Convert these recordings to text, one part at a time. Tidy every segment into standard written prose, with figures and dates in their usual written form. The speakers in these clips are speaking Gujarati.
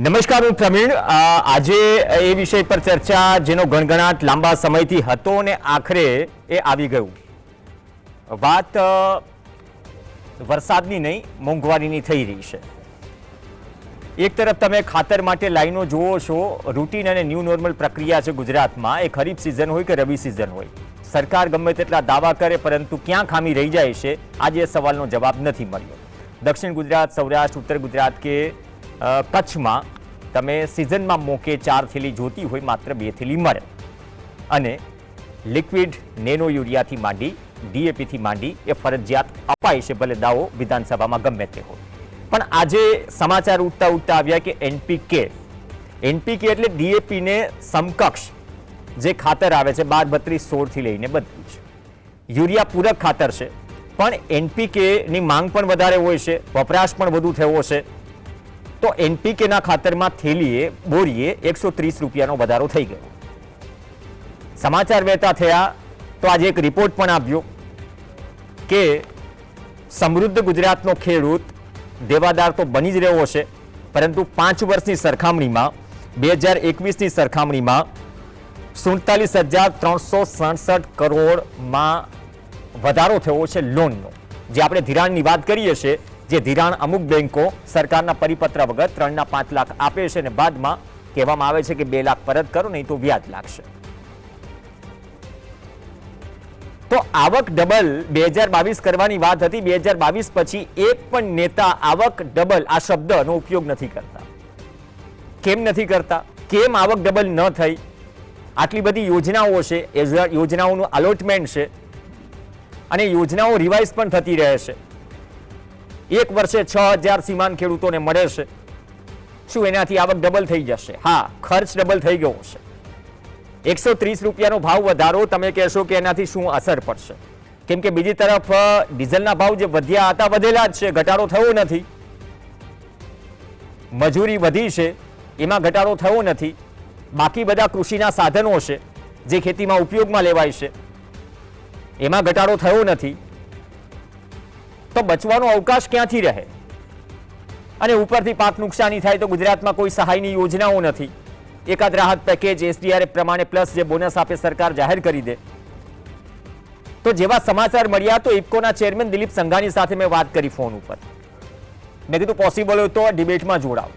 નમસ્કાર, હું પ્રવીણ. આજે એ વિષય પર ચર્ચા જેનો ગણગણાટ લાંબા સમયથી હતો અને આખરે એ આવી ગયું. વાત વરસાદની નહીં, મોંઘવારીની થઈ રહી છે. એક તરફ તમે ખાતર માટે લાઈનો જુઓ છો, રૂટીન અને ન્યૂ નોર્મલ પ્રક્રિયા છે ગુજરાતમાં. એ ખરીફ સિઝન હોય કે રવિ સિઝન હોય, સરકાર ગમે તેટલા દાવા કરે, પરંતુ ક્યાં ખામી રહી જાય છે આજે એ સવાલનો જવાબ નથી મળ્યો. દક્ષિણ ગુજરાત, સૌરાષ્ટ્ર, ઉત્તર ગુજરાત કે કચ્છમાં તમે સિઝનમાં મોકે 4 થેલી જોતી હોય, માત્ર 2 થેલી મળે. અને લિક્વિડ નેનો યુરિયાથી માંડી ડીએપીથી માંડી એ ફરજિયાત અપાય છે, ભલે દાવો વિધાનસભામાં ગમે તે હોય. પણ આજે સમાચાર ઉઠતા આવ્યા કે એનપીકે એટલે ડીએપીને સમકક્ષ જે ખાતર આવે છે 12, 32, 16 થી લઈને બધું છે. યુરિયા પૂરક ખાતર છે, પણ એનપીકેની માંગ પણ વધારે હોય છે, વપરાશ પણ વધુ થયો છે. તો એનપીકેના ખાતરમાં થેલીએ બોરીએ 130 રૂપિયાનો વધારો થઈ ગયો. સમાચાર વહેતા થયા તો આજે એક રિપોર્ટ પણ આવ્યો કે સમૃદ્ધ ગુજરાતનો ખેડૂત દેવાદાર તો બની જ રહ્યો છે, પરંતુ 5 વર્ષની સરખામણીમાં 2021ની સરખામણીમાં 47,367 કરોડમાં વધારો થયો છે લોનનો. જે આપણે ધિરાણની વાત કરીએ છીએ, જે ધિરાણ અમુક બેંકો સરકારના પરિપત્ર વગર 3 ના 5 લાખ આપે છે અને બાદમાં કહેવામાં આવે છે કે 2 લાખ પરત કરો, નહીં તો વ્યાજ લાગશે. તો આવક ડબલ 2022 કરવાની વાત હતી. 2022 પછી એક પણ નેતા આવક ડબલ આ શબ્દનો ઉપયોગ નથી કરતા. કેમ નથી કરતા? કેમ આવક ડબલ ન થઈ? આટલી બધી યોજનાઓ છે, યોજનાઓનું અલોટમેન્ટ છે અને યોજનાઓ રિવાઇઝ પણ થતી રહે છે. એક વર્ષે 6,000 સીમાંત ખેડૂતોને મળે છે. શું એનાથી આવક ડબલ થઈ જશે? હા, ખર્ચ ડબલ થઈ ગયો છે. 130 રૂપિયાનો ભાવ વધારો, તમે કહેશો કે એનાથી શું અસર પડશે? કેમ કે બીજી તરફ ડીઝલના ભાવ જે વધ્યા હતા વધેલા જ છે, ઘટાડો થયો નથી. મજૂરી વધી છે, એમાં ઘટાડો થયો નથી. બાકી બધા કૃષિના સાધનો છે જે ખેતીમાં ઉપયોગમાં લેવાય છે, એમાં ઘટાડો થયો નથી. તો બચવાનો અવકાશ ક્યાંથી રહે? અને ઉપરથી પાક નુકસાની થાય તો ગુજરાતમાં કોઈ સહાયની યોજનાઓ નથી. એકાદ રાહત પેકેજ એસડીઆરએફ પ્રમાણે પ્લસ જે બોનસ આપે સરકાર જાહેર કરી દે. તો જેવા સમાચાર મળ્યા તો ઇફકોના ચેરમેન દિલીપ સંઘાણી સાથે મેં વાત કરી ફોન ઉપર. મેં કીધું પોસિબલ હોય તો ડિબેટમાં જોડાવ.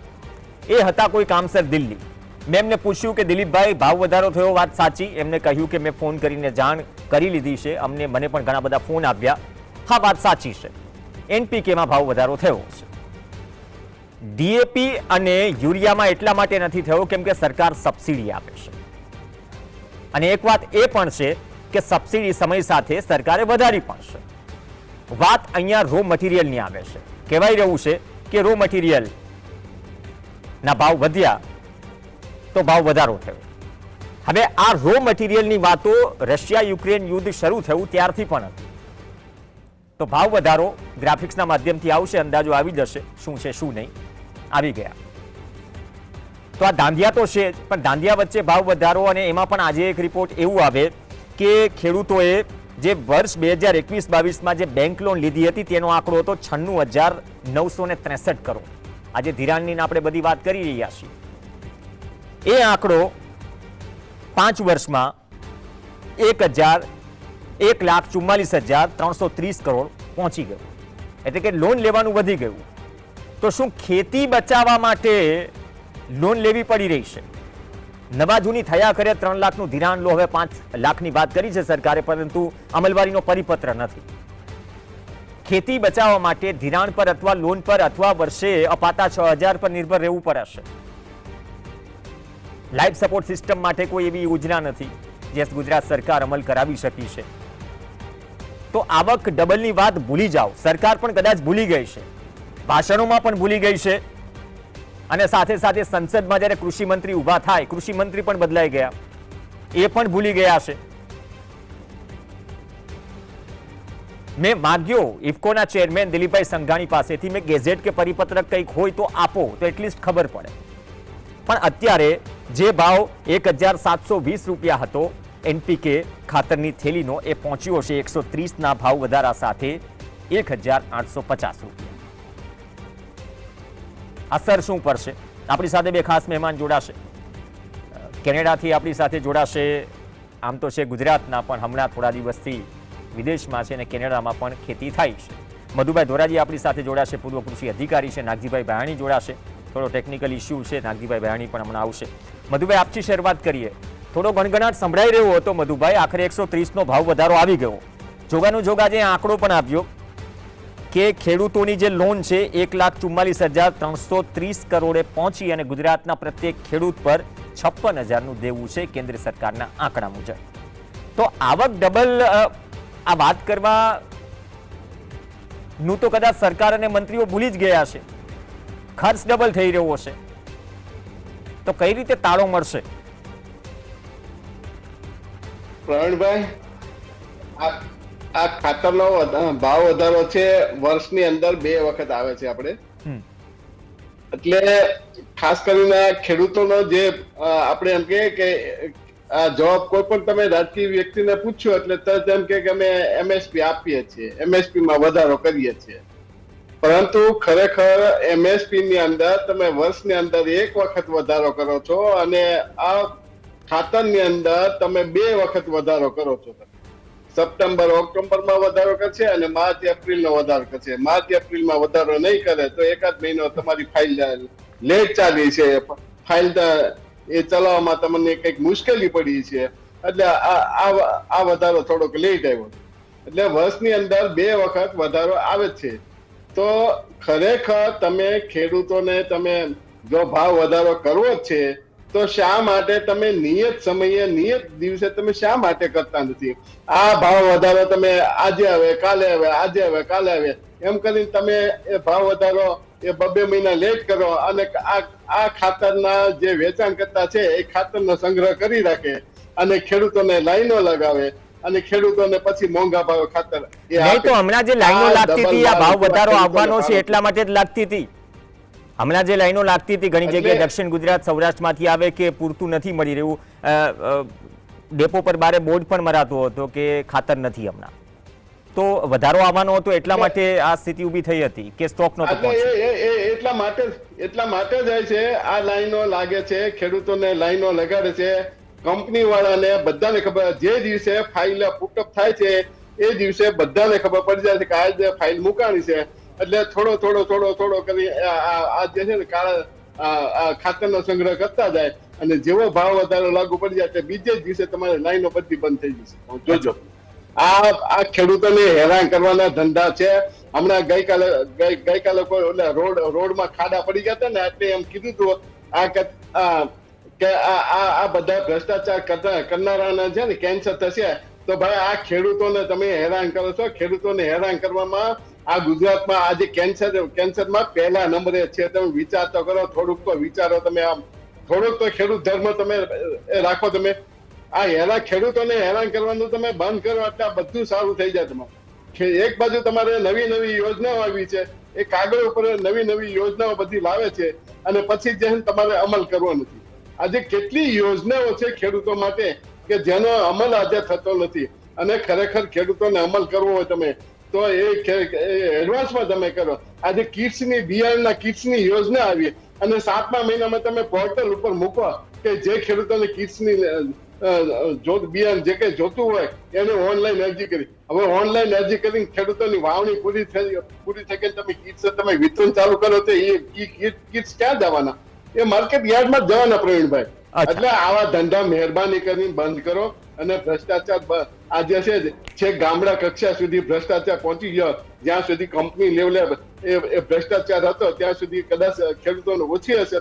એ હતા કોઈ કામસર દિલ્હી. મેં એમને પૂછ્યું કે દિલીપભાઈ, ભાવ વધારો થયો, વાત સાચી? એમને કહ્યું કે મેં ફોન કરીને જાણ કરી લીધી છે, મને પણ ઘણા બધા ફોન આવ્યા. હા, વાત સાચી છે, એનપીકેમાં ભાવ વધારો થયો છે. ડીએપી અને યુરિયામાં એટલા માટે નથી થયો કેમ કે સરકાર સબસિડી આપે છે. અને એક વાત એ પણ છે કે સબસિડી સમય સાથે સરકારે વધારી પણ છે. વાત અહીંયા રો મટીરિયલની આવે છે. કહેવાય રહ્યું છે કે રો મટીરિયલના ભાવ વધ્યા તો ભાવ વધારો થયો. હવે આ રો મટીરિયલની વાતો રશિયા યુક્રેન યુદ્ધ શરૂ થયું ત્યારથી પણ હતી. તો ભાવ વધારો ગ્રાફિક્સના માધ્યમથી આવશે, અંદાજો આવી જશે શું છે શું નહીં. આવી ગયા. તો આ દાંધિયા તો છે જ, પણ દાંધિયા વચ્ચે ભાવ વધારો. અને એમાં પણ આજે એક રિપોર્ટ એવું આવે કે ખેડૂતોએ જે વર્ષ 2021-22માં જે બેંક લોન લીધી હતી તેનો આંકડો હતો 96,963 કરોડ. આજે ધિરાણની આપણે બધી વાત કરી રહ્યા છીએ. એ આંકડો 5 વર્ષમાં 1,44,330 કરોડ પહોંચી ગયો. એટલે કે લોન લેવાનું વધી ગયું. તો શું ખેતી બચાવવા માટે લોન લેવી પડી રહી છે? નવા જૂની થયા કરે 3 લાખનું ધિરાણ લો, હવે 5 લાખની વાત કરી છે સરકારે, પરંતુ અમલવારીનો પરિપત્ર નથી. ખેતી બચાવવા માટે ધિરાણ પર અથવા લોન પર અથવા વર્ષે અપાતા 6,000 પર નિર્ભર રહેવું પડશે. લાઈફ સપોર્ટ સિસ્ટમ માટે કોઈ એવી યોજના નથી જે ગુજરાત સરકાર અમલ કરાવી શકી છે. તો આવક ડબલની વાત ભૂલી જાઓ. સરકાર પણ કદાચ ભૂલી ગઈ છે, ભાષણોમાં પણ ભૂલી ગઈ છે. અને સાથે સાથે સંસદમાં જ્યારે કૃષિ મંત્રી ઉભા થાય, કૃષિ મંત્રી પણ બદલાઈ ગયા, એ પણ ભૂલી ગયા છે. મેં માગ્યો ઇફકોના ચેરમેન દિલીપભાઈ સંઘાણી પાસેથી, મેં ગેઝેટ કે પરિપત્રક કંઈક હોય તો આપો, તો એટલીસ્ટ ખબર પડે. પણ અત્યારે જે ભાવ 1,720 રૂપિયા હતો એનપીકે ખાતરની થેલીનો, એ પહોંચ્યો છે 130ના ભાવ વધારા સાથે 1,850 રૂપિયા. અસર શું પડશે? આપણી સાથે બે ખાસ મહેમાન જોડાશે. કેનેડાથી આપણી સાથે જોડાશે. આમ તો છે ગુજરાતના, પણ હમણાં થોડા દિવસથી વિદેશમાં છે અને કેનેડામાં પણ ખેતી થાય છે. મધુભાઈ ધોરાજી આપણી સાથે જોડાશે, પૂર્વ કૃષિ અધિકારી છે. નાગજીભાઈ ભાયાણી જોડાશે. થોડો ટેકનિકલ ઇસ્યુ છે, નાગજીભાઈ ભાયાણી પણ હમણાં આવશે. મધુભાઈ, આપથી શરૂઆત કરીએ. થોડો ગણગણાટ સંભળાઈ રહ્યો હતો મધુભાઈ, આખરે 130નો ભાવ વધારો આવી ગયો. જોગાનું જોગ આજે આંકડો પણ આપ્યો કે ખેડૂતોની જે લોન છે 1,44,330 કરોડે પહોંચી અને ગુજરાતના પ્રત્યેક ખેડૂત પર 56,000નું દેવું છે કેન્દ્ર સરકારના આંકડા મુજબ. તો આવક ડબલ આ વાત કરવાનું તો કદાચ સરકાર અને મંત્રીઓ ભૂલી જ ગયા છે. ખર્ચ ડબલ થઈ રહ્યો છે, તો કઈ રીતે તાળો મળશે? પ્રવીણભાઈ, આ ખાતરનો ભાવ વધારો છે વર્ષની અંદર 2 વખત આવે છે આપણે. એટલે ખાસ કરીને ખેડૂતોનો જે આપણે એમ કે આ જવાબ કોઈ પણ તમે રાજકીય વ્યક્તિને પૂછ્યો એટલે તરત એમ કે અમે એમએસપી આપીએ છીએ, એમએસપી માં વધારો કરીએ છીએ. પરંતુ ખરેખર એમએસપી ની અંદર તમે વર્ષની અંદર 1 વખત વધારો કરો છો અને આ ખાતરની અંદર તમે 2 વખત વધારો કરો છો. સપ્ટેમ્બર ઓક્ટોબરમાં વધારો કરશે અને માર્ચ એપ્રિલનો વધારો કરશે. માર્ચ એપ્રિલમાં વધારો નહીં કરે તો એકાદ મહિનો તમારી ફાઇલ લેટ ચાલી છે, ફાઇલ એ ચલાવવામાં તમને કંઈક મુશ્કેલી પડી છે, એટલે આ વધારો થોડોક લેટ આવ્યો. એટલે વર્ષની અંદર 2 વખત વધારો આવે છે. તો ખરેખર તમે ખેડૂતોને તમે જો ભાવ વધારો કરવો જ છે તો શા માટે તમે નિયત સમયે નિયત દિવસે તમે શા માટે કરતા નથી? આ ભાવ વધારો તમે આજે આવે કાલે આવે, આજે આવે કાલે આવે એમ કરીને તમે એ ભાવ વધારો એ 2 મહિના લેટ કરો અને આ ખાતરના જે વેચાણ કરતા છે એ ખાતરનો સંગ્રહ કરી રાખે અને ખેડૂતોને લાઈનો લગાવે અને ખેડૂતોને પછી મોંઘા ભાવે ખાતર નહીં. તો હમણાં જે લાઈનો લાગતી હતી આ ભાવ વધારો આવવાનો છે એટલા માટે જ લાગતી હતી. હમણાં જે લાઈનો લાગતી હતી ઘણી જગ્યાએ દક્ષિણ ગુજરાત સૌરાષ્ટ્રમાંથી આવે કે પૂરતું નથી મળી રહ્યું, ડેપો પર બારે બોર્ડ પણ મરાતો હતો કે ખાતર નથી હમણાં, તો વધારો આવવાનો હતો એટલા માટે આ સ્થિતિ ઊભી થઈ હતી કે સ્ટોક નહોતો પહોંચ્યો. એટલા માટે જ છે આ લાઈનો લાગે છે, ખેડૂતોને લાઈનો લગાડે છે, કંપની વાળાને બધાને ખબર. જે દિવસે ફાઇલ પુટઅપ થાય છે એ દિવસે બધાને ખબર પડી જાય છે કે આજે ફાઇલ મુકાણી છે, એટલે થોડો કરી આ જે છે ને કાળા ખાતરનો સંગ્રહ કરતા જાય અને જેવો ભાવ વધારો લાગુ પડી જાય બીજે જ દિવસે તમારે લાઈનો બધી બંધ થઈ જશે. જોજો, આ ખેડૂતોને હેરાન કરવાના ધંધા છે. હમણાં ગઈકાલે કોઈ રોડમાં ખાડા પડી ગયા હતા ને એટલે એમ કીધું હતું કે આ બધા ભ્રષ્ટાચાર કરનારાના છે ને કેન્સર થશે. તો ભાઈ આ ખેડૂતોને તમે હેરાન કરો છો. ખેડૂતોને હેરાન કરવામાં આ ગુજરાતમાં આજે કેન્સરમાં પહેલા નંબરે છે. તમે વિચાર તો કરો, થોડુંક તો વિચારો તમે, આમ થોડુંક તો ખેડૂત ધર્મ તમે રાખો. તમે આ ખેડૂતોને હેરાન કરવાનું તમે બંધ કરો એટલે બધું સારું થઈ જાય. તમારે એક બાજુ તમારે નવી યોજનાઓ આવી છે, એ કાગળ ઉપર નવી યોજનાઓ બધી લાવે છે અને પછી જે તમારે અમલ કરવો નથી. આજે કેટલી યોજનાઓ છે ખેડૂતો માટે કે જેનો અમલ આજે થતો નથી અને ખરેખર ખેડૂતોને અમલ કરવો હોય તમે તો એ એડવાન્સમાં તમે કરો. આજે બિયારણના કિટ્સની યોજના આવી અને 7મા મહિનામાં તમે પોર્ટલ ઉપર મૂકો કે જે ખેડૂતોને કિટ્સની બિયારણ જે કઈ જોતું હોય એને ઓનલાઈન અરજી કરી. હવે ઓનલાઈન અરજી કરીને ખેડૂતોની વાવણી પૂરી થઈ તમે કિટ્સ તમે વિતરણ ચાલુ કરો તો એ કિટ્સ ક્યાં જવાના? એ માર્કેટ યાર્ડમાં જ જવાના પ્રવીણભાઈ. એટલે આવા ધંધા મહેરબાની કરીને બંધ કરો અને ભ્રષ્ટાચાર આજે છે ગામડા કક્ષા સુધી ભ્રષ્ટાચાર પહોંચી ગયો. જ્યાં સુધી કંપની લેવલે એ ભ્રષ્ટાચાર હતો ત્યાં સુધી કદાચ ખેડૂતોને ઓછી હશે,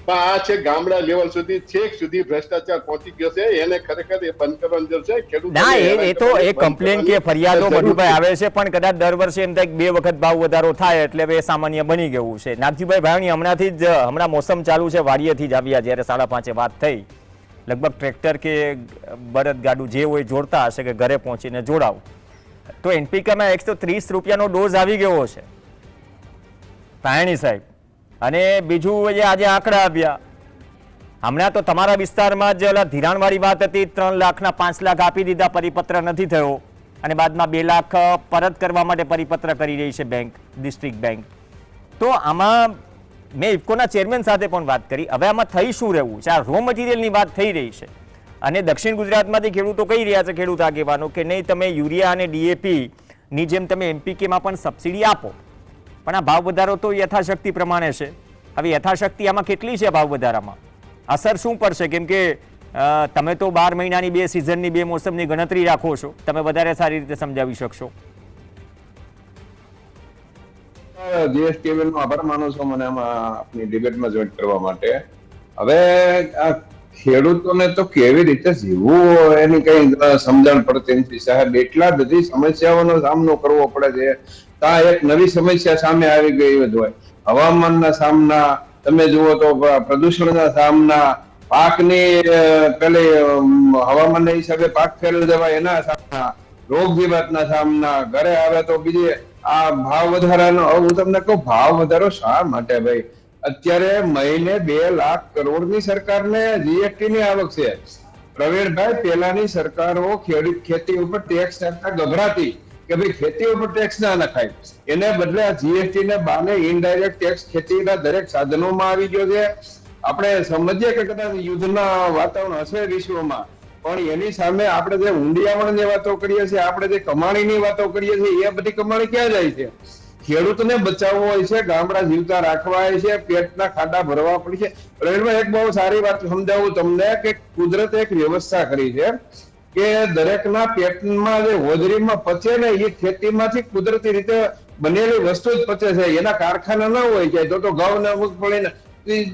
પણ આ છે ગામડા લેવલ સુધી છેક સુધી ભ્રષ્ટાચાર પહોંચી ગયો છે. એને ખરેખર એ બંધ કરવાની જરૂર છે. ના, એ તો એ કમ્પ્લેન કે ફરિયાદો મધુભાઈ આવે છે, પણ કદાચ દર વર્ષે એમ થાય 2 વખત ભાવ વધારો થાય એટલે એ સામાન્ય બની ગયું છે. નાગજીભાઈ ભાયાણી, હમણાં મોસમ ચાલુ છે, વાડીએથી જ આવ્યા જ્યારે 5:30 વાત થઈ, લગભગ ટ્રેક્ટર કે બળદગાડું જે હોય જોડતા હશે કે ઘરે પહોંચીને જોડાવ, તો એનપીકેમાં 130 રૂપિયાનો ડોઝ આવી ગયો છે ભાયાણી સાહેબ. અને બીજું આજે આંકડા આવ્યા હમણાં તો તમારા વિસ્તારમાં જ ધિરાણવાળી વાત હતી, 3 લાખના 5 લાખ આપી દીધા, પરિપત્ર નથી થયો અને બાદમાં 2 લાખ પરત કરવા માટે પરિપત્ર કરી રહી છે બેંક, ડિસ્ટ્રિક્ટ બેંક. તો આમાં મેં ઇફકોના ચેરમેન સાથે પણ વાત કરી. હવે આમાં થઈ શું રહેવું છે? આ રો મટીરિયલની વાત થઈ રહી છે અને દક્ષિણ ગુજરાતમાંથી ખેડૂતો કહી રહ્યા છે, ખેડૂત આગેવાનો, કે નહીં તમે યુરિયા અને ડીએપી ની જેમ તમે એમપીકેમાં પણ સબસિડી આપો, પણ આ ભાવ વધારો તો યથાશક્તિ પ્રમાણે છે. હવે યથાશક્તિ આમાં કેટલી છે? ભાવ વધારામાં અસર શું પડશે? કેમ કે તમે તો 12 મહિનાની 2 સિઝનની 2 મોસમની ગણતરી રાખો છો, તમે વધારે સારી રીતે સમજાવી શકશો. જીએસટી નો આભાર માનું છું મને આમાં આપની ડિબેટમાં જોઈન કરવા માટે. હવે આ ખેડૂતોને તો કેવી રીતે જીવવું એની કઈ સમજણ પડતી નથી સાહેબ. એટલા બધી સમસ્યાઓનો સામનો કરવો પડે છે. આ એક નવી સમસ્યા સામે આવી ગઈ હોય, હવામાનના સામના, તમે જુઓ તો પ્રદૂષણના સામના, પાકની પેલી હવામાનના હિસાબે પાક ફેરવી દેવાય એના સામના, રોગ જીવાતના સામના, ઘરે આવે તો બીજી આ ભાવ વધારાનો. હું તમને કહું ભાવ વધારો શા માટે ભાઈ? અત્યારે મહિને 2 લાખ કરોડની સરકારને જીએસટી ની આવક છે. પ્રવીણભાઈ, પેલાની સરકારો ખેતી ઉપર ટેક્સ નાખતા ગભરાતી કે ભાઈ ખેતી ઉપર ટેક્સ ના નખાય, એને બદલે આ જીએસટી ને બાને ઇનડાયરેક્ટ ટેક્સ ખેતીના દરેક સાધનોમાં આવી ગયો છે. આપણે સમજીએ કે કદાચ યુદ્ધના વાતાવરણ હશે વિશ્વમાં, પણ એની સામે આપણે જે ઊંડિયામણની વાતો કરીએ છીએ, આપણે જે કમાણીની વાતો કરીએ છીએ, એ બધી કમાણી ક્યાં જાય છે? ખેડૂતને બચાવવો હોય છે, ગામડા જીવતા રાખવા હોય છે, પેટના ખાડા ભરવા પડે છે. પ્રવીણભાઈ, એક બહુ સારી વાત સમજાવું તમને કે કુદરતે એક વ્યવસ્થા કરી છે કે દરેકના પેટમાં જે હોજરીમાં પચે ને એ ખેતીમાંથી કુદરતી રીતે બનેલી વસ્તુ જ પચે છે. એના કારખાના ન હોય જાય તો ઘઉં ને મગફળીને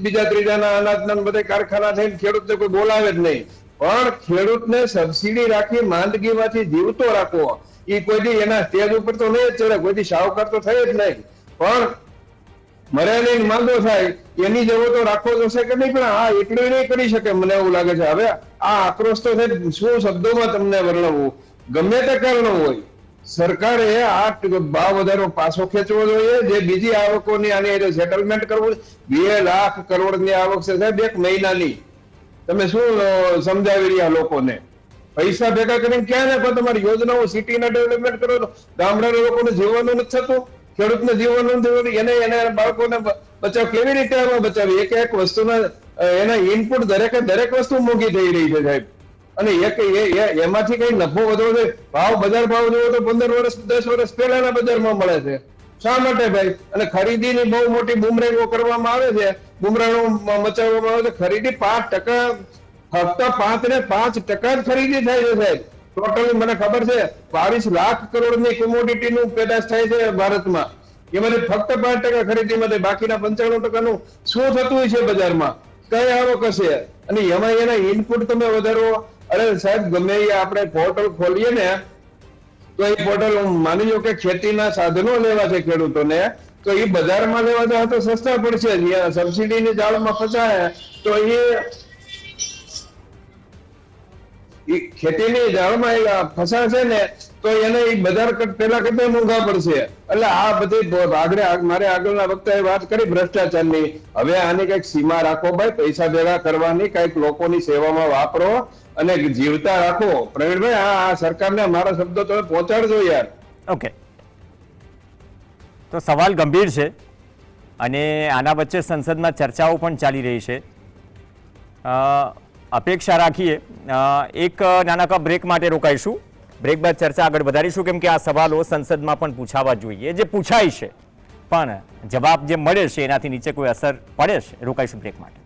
બીજા ત્રીજાના અનાજના બધા કારખાના થઈને ખેડૂતને કોઈ બોલાવે જ નહીં. પણ ખેડૂતને સબસિડી રાખી માંદગીમાંથી જીવતો રાખવો, એ કોઈ એના સ્ટેજ ઉપર તો નહીં જ ચડે, કોઈ શાહુકાર તો થઈ જ નહીં, પણ મરે નહીં માંદો થાય એની જેવો તો રાખવો જોશે કે નહીં? પણ હા, એટલું નહીં કરી શકે મને એવું લાગે છે. હવે આ આક્રોશ તો છે, શું શબ્દોમાં તમને વર્ણવવું? ગમે તે કારણ હોય, સરકારે આ ભાવ વધારો પાછો ખેંચવો જોઈએ. જે બીજી આવકોની આની સેટલમેન્ટ કરવું. 2 લાખ કરોડની આવક છે સાહેબ એક મહિનાની. તમે શું સમજાવી રહ્યા લોકોને? પૈસા ભેગા કરીને ક્યાં ને પણ તમારી યોજનાઓ સિટીના ડેવલપમેન્ટ કરો તો ગામડાના લોકોને જીવવાનું નથી થતું, ખેડૂતને જીવવાનું નથી, એને બાળકોને બચાવ કેવી રીતે આમાં બચાવી? એક વસ્તુના એના ઇનપુટ દરેક વસ્તુ મોંઘી થઈ રહી છે સાહેબ. અને એમાંથી કઈ નફો વધવો છે? બજાર ભાવ જોવો તો 15 વર્ષ 10 વર્ષ પહેલાના બજારમાં મળે છે. શા માટે ભાઈ? અને ખરીદીની બહુ મોટી બુમરેંગો કરવામાં આવે છે, બુમરાણો મચાવવામાં આવે છે. ખરીદી 5%, ફક્ત 5 ને 5% જ ખરીદી થાય છે સાહેબ. ટોટલી મને ખબર છે 22 લાખ કરોડની કોમોડિટીનું પેદાશ થાય છે ભારતમાં. એમાંથી ફક્ત 5% ખરીદીમાં, બાકીના 95%નું શું થતું છે બજારમાં? કઈ આવક હશે? અને એમાં એના ઇનપુટ તમે વધારો. અરે સાહેબ, ગમે એ આપણે પોર્ટલ ખોલીએ ને તો એ પોર્ટલ માની લો કે ખેતીના સાધનો લેવા છે ખેડૂતોને, તો એ બજારમાં લેવા જાય તો સસ્તા પડશે. સબસિડીની જાળમાં ફસાય તો એ ખેતીની જાળમાં ફસાશે ને તો એને બજાર પેલા કરતા મોંઘા પડશે. એટલે આ બધી મારે આગળના વખતે વાત કરી ભ્રષ્ટાચારની. હવે આની કઈક સીમા રાખો ભાઈ, પૈસા ભેગા કરવાની, કઈક લોકોની સેવામાં વાપરો અને જીવતા રાખો. પ્રવીણભાઈ, આ સરકારને મારા શબ્દો તમે પહોંચાડજો યાર. ઓકે, તો સવાલ ગંભીર છે અને આના વચ્ચે સંસદમાં ચર્ચાઓ પણ ચાલી રહી છે. અપેક્ષા રાખીએ. એક નાનકડા બ્રેક માટે રોકાઈશું. બ્રેક બાદ ચર્ચા આગળ વધારીશું, કેમ કે આ સવાલો સંસદમાં પણ પૂછાવા જોઈએ. જે પૂછાય છે પણ જવાબ જે મળે છે એનાથી નીચે કોઈ અસર પડે છે. રોકાઈશું બ્રેક માટે.